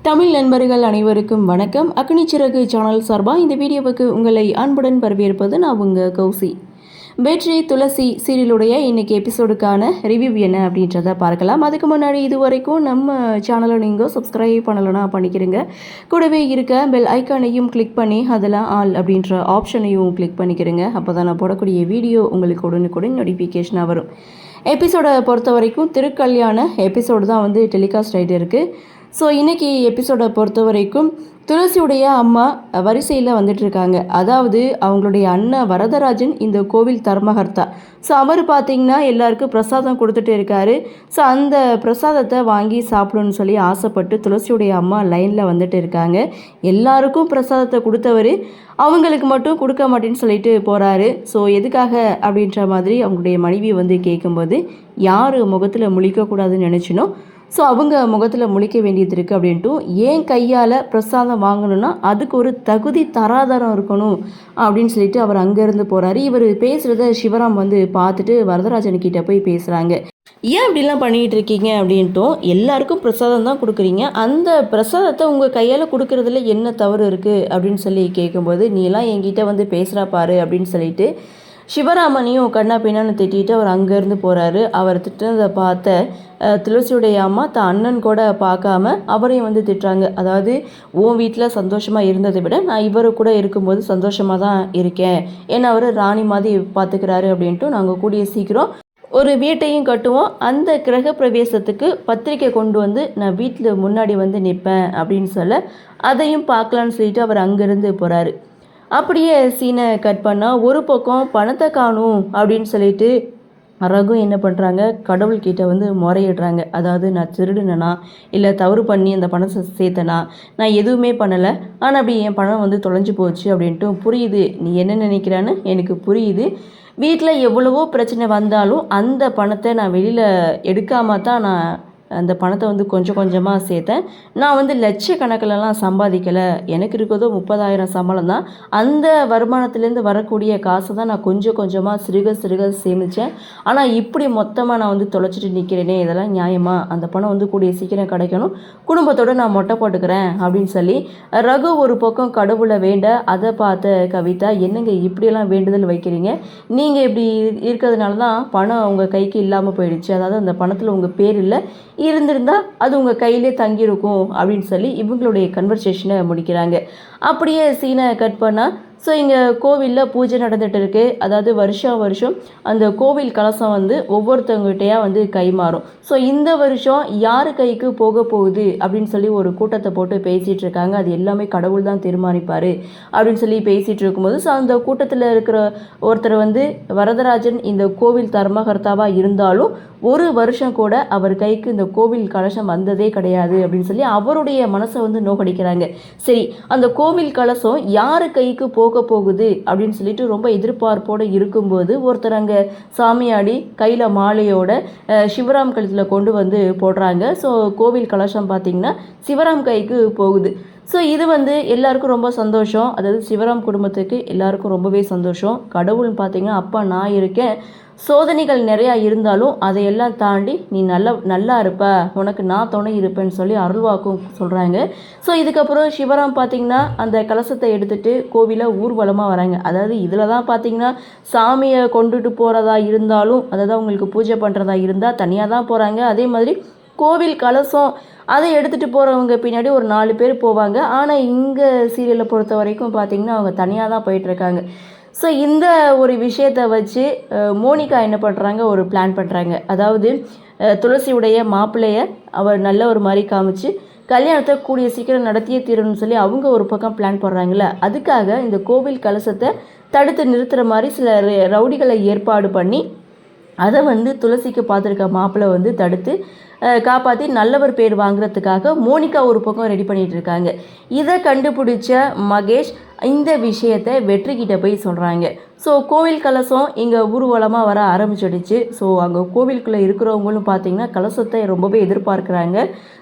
தமிழ் நண்பர்கள் அனைவருக்கும் வணக்கம். அக்னிச்சிறகு சேனல் சார்பாக இந்த வீடியோவுக்கு உங்களை அன்புடன் வரவேற்பது நான் உங்கள் கௌசி. வெற்றி துளசி சீரியலுடைய இன்றைக்கி எபிசோடுக்கான ரிவ்யூ என்ன அப்படின்றத பார்க்கலாம். அதுக்கு முன்னாடி இது வரைக்கும் நம்ம சேனலை நீங்கள் சப்ஸ்கிரைப் பண்ணலைன்னா பண்ணிக்கிறங்க. கூடவே இருக்க பெல் ஐக்கானையும் கிளிக் பண்ணி அதில் ஆல் அப்படின்ற ஆப்ஷனையும் கிளிக் பண்ணிக்கிறங்க. அப்போ தான் நான் போடக்கூடிய வீடியோ உங்களுக்கு உடனுக்குடன் நோட்டிஃபிகேஷனாக வரும். எபிசோடை பொறுத்த வரைக்கும் திருக்கல்யாண எபிசோடு தான் டெலிகாஸ்ட் ஆகிட்டு இருக்குது. ஸோ இன்றைக்கி எபிசோடை பொறுத்த வரைக்கும் துளசியுடைய அம்மா வரிசையில் வந்துட்டுருக்காங்க. அதாவது அவங்களுடைய அண்ணன் வரதராஜன் இந்த கோவில் தர்மகர்த்தா. ஸோ அவர் பார்த்திங்கன்னா எல்லாருக்கும் பிரசாதம் கொடுத்துட்டு இருக்காரு. ஸோ அந்த பிரசாதத்தை வாங்கி சாப்பிடணும்னு சொல்லி ஆசைப்பட்டு துளசியுடைய அம்மா லைனில் வந்துட்டு இருக்காங்க. எல்லாருக்கும் பிரசாதத்தை கொடுத்தவர் அவங்களுக்கு மட்டும் கொடுக்க மாட்டேன்னு சொல்லிட்டு போகிறாரு. ஸோ எதுக்காக அப்படின்ற மாதிரி அவங்களுடைய மனைவி கேட்கும்போது யார் முகத்தில் முழிக்கக்கூடாதுன்னு நினச்சினோ ஸோ அவங்க முகத்தில் முழிக்க வேண்டியது இருக்குது அப்படின்ட்டு ஏன் கையால் பிரசாதம் வாங்கணும்னா அதுக்கு ஒரு தகுதி தராதரம் இருக்கணும் அப்படின்னு சொல்லிட்டு அவர் அங்கேருந்து போகிறாரு. இவர் பேசுகிறத சிவராம் பார்த்துட்டு வரதராஜன்கிட்ட போய் பேசுகிறாங்க. ஏன் அப்படிலாம் பண்ணிகிட்டு இருக்கீங்க அப்படின்ட்டும் எல்லாருக்கும் பிரசாதம் தான் கொடுக்குறீங்க, அந்த பிரசாதத்தை உங்கள் கையால் கொடுக்குறதுல என்ன தவறு இருக்குது அப்படின்னு சொல்லி கேட்கும்போது நீலாம் என்கிட்ட பேசுகிறா பாரு அப்படின்னு சொல்லிட்டு சிவராமனையும் கண்ணா பின்னான்னு திட்டிட்டு அவர் அங்கேருந்து போகிறாரு. அவர் திட்டினதை பார்த்த துளசியுடைய அம்மா தான் அண்ணன் கூட பார்க்காம அவரையும் திட்டுறாங்க. அதாவது உன் வீட்டில் சந்தோஷமாக இருந்ததை விட நான் இவரு கூட இருக்கும்போது சந்தோஷமாக தான் இருக்கேன், ஏன்னா அவர் ராணி மாதிரி பார்த்துக்கிறாரு அப்படின்ட்டு நாங்கள் கூடிய சீக்கிரம் ஒரு வீட்டையும் கட்டுவோம், அந்த கிரக பிரவேசத்துக்கு பத்திரிக்கை கொண்டு நான் வீட்டில் முன்னாடி நிற்பேன் அப்படின்னு சொல்ல அதையும் பார்க்கலான்னு சொல்லிட்டு அவர் அங்கேருந்து போகிறாரு. அப்படியே சீனை கட் பண்ணால் ஒரு பக்கம் பணத்தை காணும் அப்படின்னு சொல்லிட்டு ரகு என்ன பண்ணுறாங்க, கடவுள்கிட்ட முறையிடுறாங்க. அதாவது நான் திருடுனேனா இல்லை தவறு பண்ணி அந்த பணத்தை சேர்த்தனா, நான் எதுவுமே பண்ணலை, ஆனால் அப்படி என் பணம் தொலைஞ்சு போச்சு அப்படின்ட்டு புரியுது, நீ என்ன நினைக்கிறான்னு எனக்கு புரியுது, வீட்டில் எவ்வளவோ பிரச்சனை வந்தாலும் அந்த பணத்தை நான் வெளியில் எடுக்காமல் தான் நான் அந்த பணத்தை கொஞ்சம் கொஞ்சமாக சேர்த்தேன். நான் லட்சக்கணக்கிலலாம் சம்பாதிக்கலை, எனக்கு இருக்கிறதோ 30,000 சம்பளம் தான், அந்த வருமானத்துலேருந்து வரக்கூடிய காசை தான் நான் கொஞ்சம் கொஞ்சமாக சிறுக சேமித்தேன். ஆனால் இப்படி மொத்தமாக நான் தொலைச்சிட்டு நிற்கிறேனே, இதெல்லாம் நியாயமா? அந்த பணம் கூடிய சீக்கிரம் கிடைக்கணும், குடும்பத்தோடு நான் மொட்டை போட்டுக்கிறேன் அப்படின்னு சொல்லி ரகு ஒரு பக்கம் கடவுளை வேண்ட, அதை பார்த்த கவிதா என்னங்க இப்படியெல்லாம் வேண்டுதல் வைக்கிறீங்க, நீங்கள் இப்படி இருக்கிறதுனால தான் பணம் உங்கள் கைக்கு இல்லாமல் போயிடுச்சு, அதாவது அந்த பணத்தில் உங்கள் பேர் இல்லை, இருந்திருந்தால் அது உங்கள் கையிலே தங்கியிருக்கும் அப்படின்னு சொல்லி இவங்களுடைய கன்வர்சேஷனை முடிக்கிறாங்க. அப்படியே சீனை கட் பண்ணால் ஸோ இங்கே கோவிலில் பூஜை நடந்துகிட்டு இருக்குது. அதாவது வருஷம் அந்த கோவில் கலசம் ஒவ்வொருத்தவங்ககிட்டையாக கைமாறும். ஸோ இந்த வருஷம் யார் கைக்கு போக போகுது அப்படின்னு சொல்லி ஒரு கூட்டத்தை போட்டு பேசிகிட்டு இருக்காங்க. அது எல்லாமே கடவுள் தான் தீர்மானிப்பார் அப்படின்னு சொல்லி பேசிகிட்டு இருக்கும்போது ஸோ அந்த கூட்டத்தில் இருக்கிற ஒருத்தர் வரதராஜன் இந்த கோவில் தர்மகர்த்தாவாக இருந்தாலும் ஒரு வருஷம் கூட அவர் கைக்கு இந்த கோவில் கலசம் வந்ததே கிடையாது அப்படின்னு சொல்லி அவருடைய மனசை நோக்கடிக்கிறாங்க. சரி, அந்த கோவில் கலசம் யார் கைக்கு போக போகுது அப்படின்னு சொல்லிட்டு ரொம்ப எதிர்பார்ப்போடு இருக்கும்போது ஒருத்தர் அங்கே சாமியாடி கையில் மாலையோட சிவராம் கழுத்தில் கொண்டு போடுறாங்க. ஸோ கோவில் கலசம் பார்த்திங்கன்னா சிவராம் கைக்கு போகுது. ஸோ இது எல்லாருக்கும் ரொம்ப சந்தோஷம், அதாவது சிவராம் குடும்பத்துக்கு எல்லாருக்கும் ரொம்பவே சந்தோஷம். கடவுள்னு பார்த்திங்கன்னா அப்பா நான் இருக்கேன், சோதனைகள் நிறையா இருந்தாலும் அதையெல்லாம் தாண்டி நீ நல்லா இருப்ப, உனக்கு நான் துணை இருப்பேன்னு சொல்லி அருள்வாக்கும் சொல்கிறாங்க. ஸோ இதுக்கப்புறம் சிவராம் பார்த்திங்கன்னா அந்த கலசத்தை எடுத்துகிட்டு கோவிலை ஊர்வலமாக வராங்க. அதாவது இதில் தான் பார்த்திங்கன்னா சாமியை கொண்டுட்டு போகிறதா இருந்தாலும், அதாவது அவங்களுக்கு பூஜை பண்ணுறதா இருந்தால் தனியாக தான் போகிறாங்க. அதே மாதிரி கோவில் கலசம் அதை எடுத்துகிட்டு போகிறவங்க பின்னாடி ஒரு 4 பேர் போவாங்க. ஆனால் இங்கே சீரியலை பொறுத்த வரைக்கும் பார்த்திங்கன்னா அவங்க தனியாக தான் போயிட்டுருக்காங்க. ஸோ இந்த ஒரு விஷயத்தை வச்சு மோனிகா என்ன பண்ணுறாங்க, ஒரு பிளான் பண்ணுறாங்க. அதாவது துளசியுடைய மாப்பிள்ளையை அவர் நல்ல ஒரு மாதிரி காமிச்சு கல்யாணத்தை கூடிய சீக்கிரம் நடத்தியே தீரணும்னு சொல்லி அவங்க ஒரு பக்கம் பிளான் பண்ணுறாங்களே, அதுக்காக இந்த கோவில் கலசத்தை தடுத்து நிறுத்துகிற மாதிரி சில ரவுடிகளை ஏற்பாடு பண்ணி அதை துளசிக்கு பார்த்துருக்க மாப்பிள்ளை தடுத்து காப்பாற்றி நல்லவர் பேர் வாங்குறதுக்காக மோனிகா ஒரு பக்கம் ரெடி பண்ணிகிட்டு இருக்காங்க. இதை கண்டுபிடிச்ச மகேஷ் இந்த விஷயத்தை வெற்றிக்கிட்ட போய் சொல்கிறாங்க. ஸோ கோவில் கலசம் இங்கே ஊர்வலமாக வர ஆரம்பிச்சிடுச்சு. ஸோ அங்கே கோவிலுக்குள்ளே இருக்கிறவங்களும் பார்த்திங்கன்னா கலசத்தை ரொம்பவே எதிர்பார்க்குறாங்க.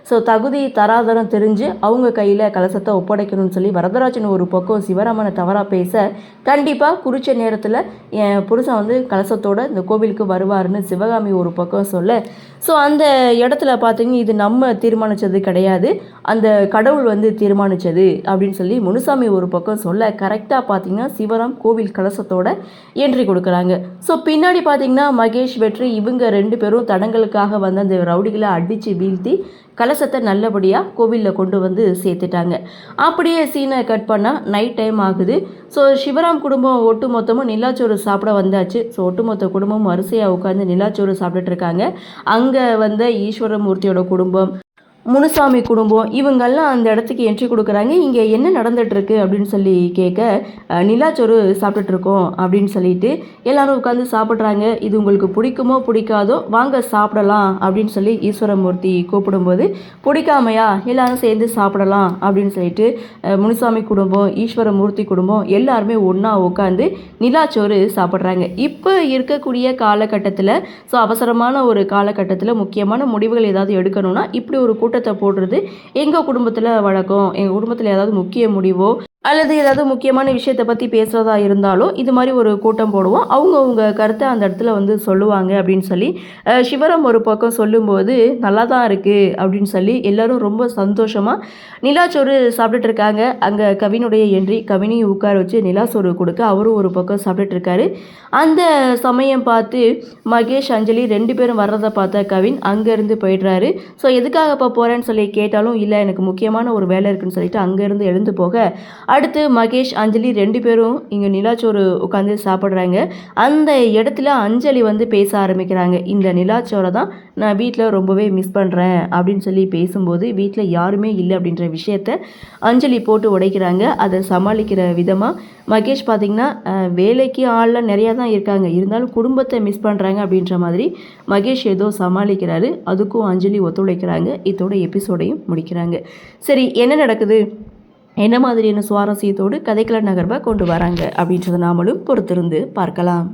ஸோ தகுதி தராதரம் தெரிஞ்சு அவங்க கையில் கலசத்தை ஒப்படைக்கணும்னு சொல்லி வரதராஜன் ஒரு பக்கம் சிவராமனை தவறாக பேச, கண்டிப்பாக குறித்த நேரத்தில் என் புருஷன் வந்து கலசத்தோடு இந்த கோவிலுக்கு வருவார்னு சிவகாமி ஒரு பக்கம் சொல்ல, ஸோ அந்த இடத்துல பார்த்திங்கன்னா இது நம்ம தீர்மானித்தது கிடையாது, அந்த கடவுள் வந்து தீர்மானித்தது அப்படின்னு சொல்லி முனுசாமி ஒரு பக்கம் சொல்ல, கரெக்டாக பார்த்திங்கன்னா சிவராம் கோவில் கலசத்தோட என்ட்ரி கொடுக்குறாங்க. ஸோ பின்னாடி பார்த்திங்கன்னா மகேஷ், வெற்றி இவங்க 2 பேரும் தடங்களுக்காக வந்து அந்த ரவுடிகளை அடித்து வீழ்த்தி கலசத்தை நல்லபடியாக கோவிலில் கொண்டு வந்து சேர்த்துட்டாங்க. அப்படியே சீனை கட் பண்ணால் நைட் டைம் ஆகுது. ஸோ சிவராம் குடும்பம் ஒட்டு மொத்தமும் நிலாச்சோறு சாப்பிட வந்தாச்சு. ஸோ ஒட்டுமொத்த குடும்பமும் வரிசையாக உட்காந்து நிலாச்சோறு சாப்பிட்டுட்ருக்காங்க. அங்கே வந்த ஈஸ்வரமூர்த்தியோட குடும்பம், முனுசாமி குடும்பம் இவங்கெல்லாம் அந்த இடத்துக்கு என்ட்ரி கொடுக்குறாங்க. இங்கே என்ன நடந்துகிட்ருக்கு அப்படின்னு சொல்லி கேட்க, நிலாச்சோறு சாப்பிட்டுட்ருக்கோம் அப்படின்னு சொல்லிட்டு எல்லோரும் உட்காந்து சாப்பிட்றாங்க. இது உங்களுக்கு பிடிக்குமோ பிடிக்காதோ வாங்க சாப்பிடலாம் அப்படின்னு சொல்லி ஈஸ்வரமூர்த்தி கூப்பிடும்போது, பிடிக்காமையா எல்லோரும் சேர்ந்து சாப்பிடலாம் அப்படின்னு சொல்லிட்டு முனுசாமி குடும்பம், ஈஸ்வரமூர்த்தி குடும்பம் எல்லாருமே ஒன்றா உட்காந்து நிலாச்சோறு சாப்பிட்றாங்க. இப்போ இருக்கக்கூடிய காலகட்டத்தில், ஸோ அவசரமான ஒரு காலகட்டத்தில் முக்கியமான முடிவுகள் ஏதாவது எடுக்கணும்னா இப்படி ஒரு கூட்டத்தை போடுறது எங்கள் குடும்பத்தில் வழக்கம். எங்கள் குடும்பத்தில் ஏதாவது முக்கிய முடிவோ அல்லது ஏதாவது முக்கியமான விஷயத்தை பற்றி பேசுகிறதா இருந்தாலும் இது மாதிரி ஒரு கூட்டம் போடுவோம், அவங்கவுங்க கருத்தை அந்த இடத்துல வந்து சொல்லுவாங்க அப்படின்னு சொல்லி சிவராம் ஒரு பக்கம் சொல்லும்போது நல்லா தான் இருக்குது அப்படின்னு சொல்லி எல்லோரும் ரொம்ப சந்தோஷமாக நிலாச்சோறு சாப்பிட்டுட்டு இருக்காங்க. அங்கே கவினுடைய என்ட்ரி, கவினையும் உட்கார வச்சு நிலாச்சோறு கொடுக்க அவரும் ஒரு பக்கம் சாப்பிட்டுட்டு இருக்காரு. அந்த சமயம் பார்த்து மகேஷ், அஞ்சலி 2 பேரும் வர்றதை பார்த்த கவின் அங்கேருந்து போயிடுறாரு. ஸோ எதுக்காக இப்போ போகிறேன்னு சொல்லி கேட்டாலும் இல்லை எனக்கு முக்கியமான ஒரு வேலை இருக்குன்னு சொல்லிட்டு அங்கேருந்து எழுந்து போக, அடுத்து மகேஷ், அஞ்சலி 2 பேரும் இங்கே நிலாச்சோறு உட்காந்து சாப்பிட்றாங்க. அந்த இடத்துல அஞ்சலி வந்து பேச ஆரம்பிக்கிறாங்க. இந்த நிலாச்சோரை தான் நான் வீட்டில் ரொம்பவே மிஸ் பண்ணுறேன் அப்படின்னு சொல்லி பேசும்போது, வீட்டில் யாருமே இல்லை அப்படின்ற விஷயத்த அஞ்சலி போட்டு உடைக்கிறாங்க. அதை சமாளிக்கிற விதமாக மகேஷ் பார்த்திங்கன்னா வேலைக்கு ஆள்லாம் நிறையா தான் இருக்காங்க, இருந்தாலும் குடும்பத்தை மிஸ் பண்ணுறாங்க அப்படின்ற மாதிரி மகேஷ் ஏதோ சமாளிக்கிறாரு. அதுக்கும் அஞ்சலி ஒத்துழைக்கிறாங்க. இதோட எபிசோடையும் முடிக்கிறாங்க. சரி, என்ன நடக்குது, என்ன மாதிரியான சுவாரஸ்யத்தோடு கதைக்கள நகர்வை கொண்டு வராங்க அப்படின்றத நாமளும் பொறுத்திருந்து பார்க்கலாம்.